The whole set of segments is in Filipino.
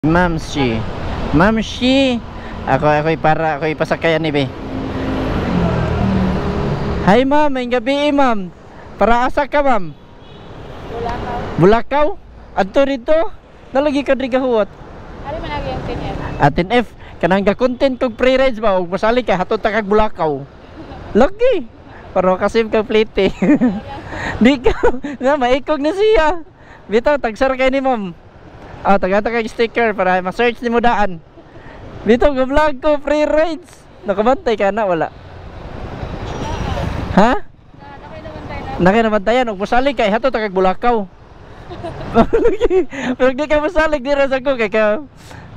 Mamshi. Mamshi. Ako ipasakayan ni be. Hi ma'am, may gabi ma'am. Para asa ka ma'am? Bulakaw. Adto dito. Nalagi ka diri gahuwat. Ari man lagi ang 10F. Atin F, kanang ga-content kog free rides ba ug masali ka hatod ta kag Bulakaw. Lagi. Para makasave kag plate. Di ka na maikog na siya. Bitaw tagsar kay ni ma'am. Tagata kag sticker para ma-search nimo daan. Bitaw ga vlog ko free rides. Nakabantay ka na wala. Ha? Nakinabantayan og masali kay hatod ta kag Bulakaw. Pero di ka masalig dira sa ko kay ka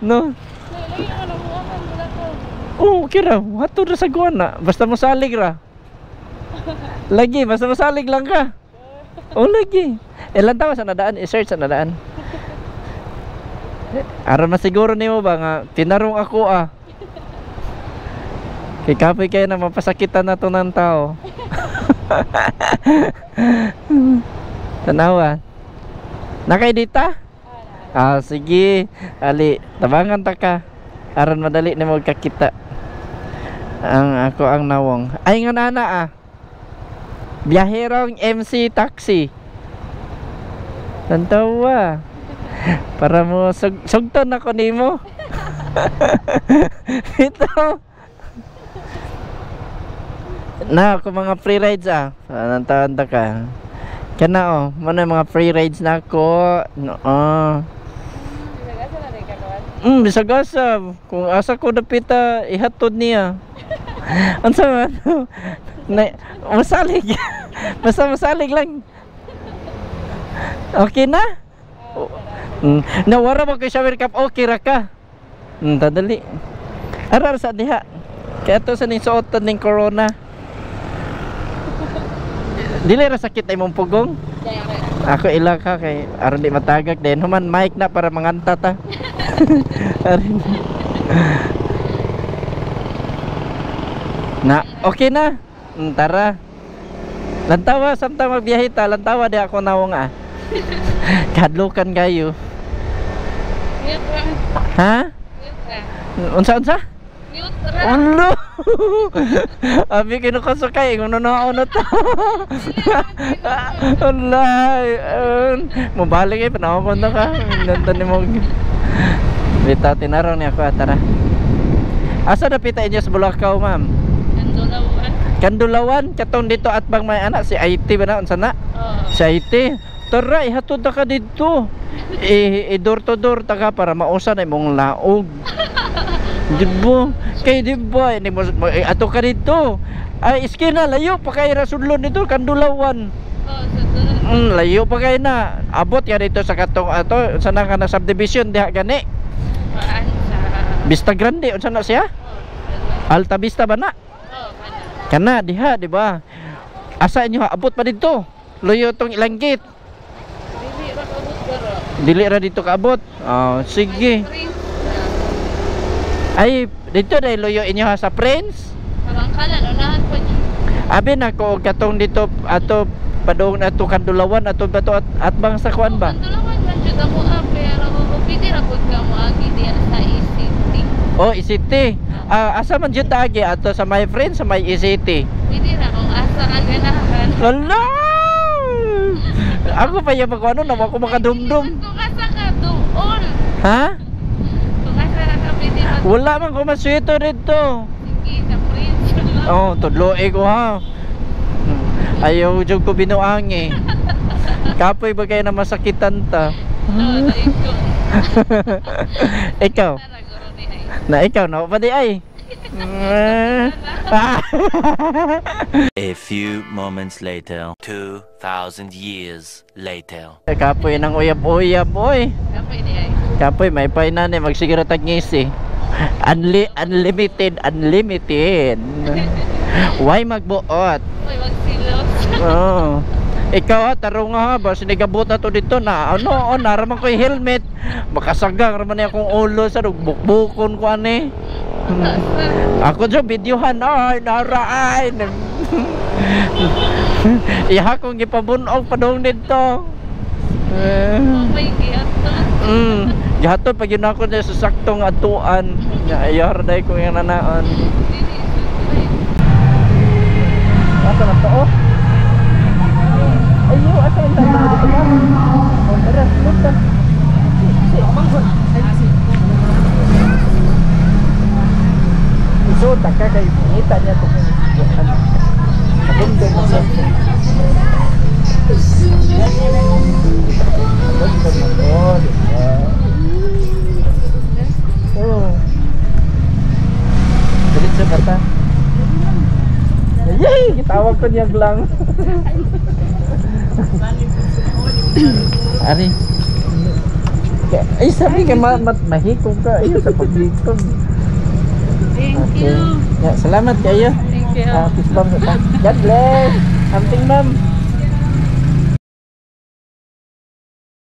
no. Lagi ka na mo ang Bulakaw. Oh, okay ra. Hatod ra sa guana. Basta mosalig ra. Lagi, basta masalig lang ka. Oh, lagi. Ilan taon sa nadaan? I-search sa nadaan. Aron masiguro nimo ba nga tinarong ako Kay kapoy kayo na mapasakitan na to ng tao. Tanawa. Nakaidita? Sige. Ali, tabangan ta ka. Aron madali nimo kakita. Ako ang nawong. Ay nga nana Biyaherong MC Taxi. Tantawa. Para mo sugton ako nimo. Ito. Na ako mga free rides Nantawan ta ka. Kana mano mga free rides na ako. Bisagasa na rin ka kawan. Bisagasa. Kung asa ko dapita ihatod niya. Unsa man? Masalig. Basta masalig lang. Okay na? Nawara mo kay shower cap. Okay ra ka. Tadali. Arar sa diha. Kaya to sa ning suotan ning corona. Dili ra sakit ay mong pugong. Ako ila ka kay aron di matagak din. Human mic na para manganta ta. Na, okay na. Tara. Lantawa samtang magbiyahe ta, lantawa di ako nawong Kadlukan kayo. Ha? Unsa? Ulo. Abi kinukasukay ngono na ta. Wallahi. Mobalik panahon na ka. Nantan ni mo. Bita tinarong ni ako tara. Asa dapita inyo sa Bulakaw, ma'am? Kandulawan katong dito at bang may anak si IT ba na unsa na? Si IT. Tara ihatod ta ka dito. Door to door ta ka para mausan ay mong laog. Dibo, kay dibo ni mo ato ka dito. Ay iskina layo pa kay ra sudlon dito Kandulawan. Layo pa kay na. Abot ya dito sa katong ato sa nang kana subdivision diha gani. Vista Grande unsa na siya? Alta Vista ba na? Kana diha di ba? Asa inyo abot pa dito? Loyo tong ilang gate. Dili ra dito kaabot. Sige. Ay dito dai loyo inyo sa Prince. Pangkalan unahan po niyo. Abi na ko katong dito ato padung ato Kandulawan ato bato at bang sa kuan ba? Kandulawan man jud ako pero pwede ra pud ka mo agi diya sa ECT. Oh, ECT. Asa man jud agi ato sa my friend sa my ECT. Pwede ra kung asa ka ganahan. Hala! Ako pa yung magkano na ako makadumdum. Kung asa ka doon. Ha? Kung asa ka pwede ra. Wala man ko maswito dito. Sige sa Prince. Tudloe ko ha. Ayaw jud ko binuang Kapoy ba kayo na masakitan ta? Ikaw? Ikaw na pa di ay. A few moments later, 2,000 years later. Kapoy nang uyab-uyab oy. Kapoy di ay. Kapoy may painan magsiguro tag ngisi. Unlimited. Why magbuot? Uy, magsilos. Ikaw tarong nga ba sinigabot na to dito na naraman ko yung helmet makasagang raman niya akong ulo sa bukbukon ko ako dyan videohan naraay iha kong ipabunog padong dito may giyat Gihatod pag yun ako na sa saktong atuan. Ayar dahil ko yung nanaan. Asa na to oh? Ayo, asa yung tanda mo dito ba? Tara, luta. Iso, taka kayo pinita niya ito kung nabundong mo siya. Nabundong mo to, diba? Oo. Diretso ka ta. Yay! Kitawag ko niyag lang. Ari. Ay, sabi ka mahikog ka. Ayun sa paghikog. Thank you. Yeah, salamat kayo. Thank you. Peace bomb sa ta. God bless. Something ma'am.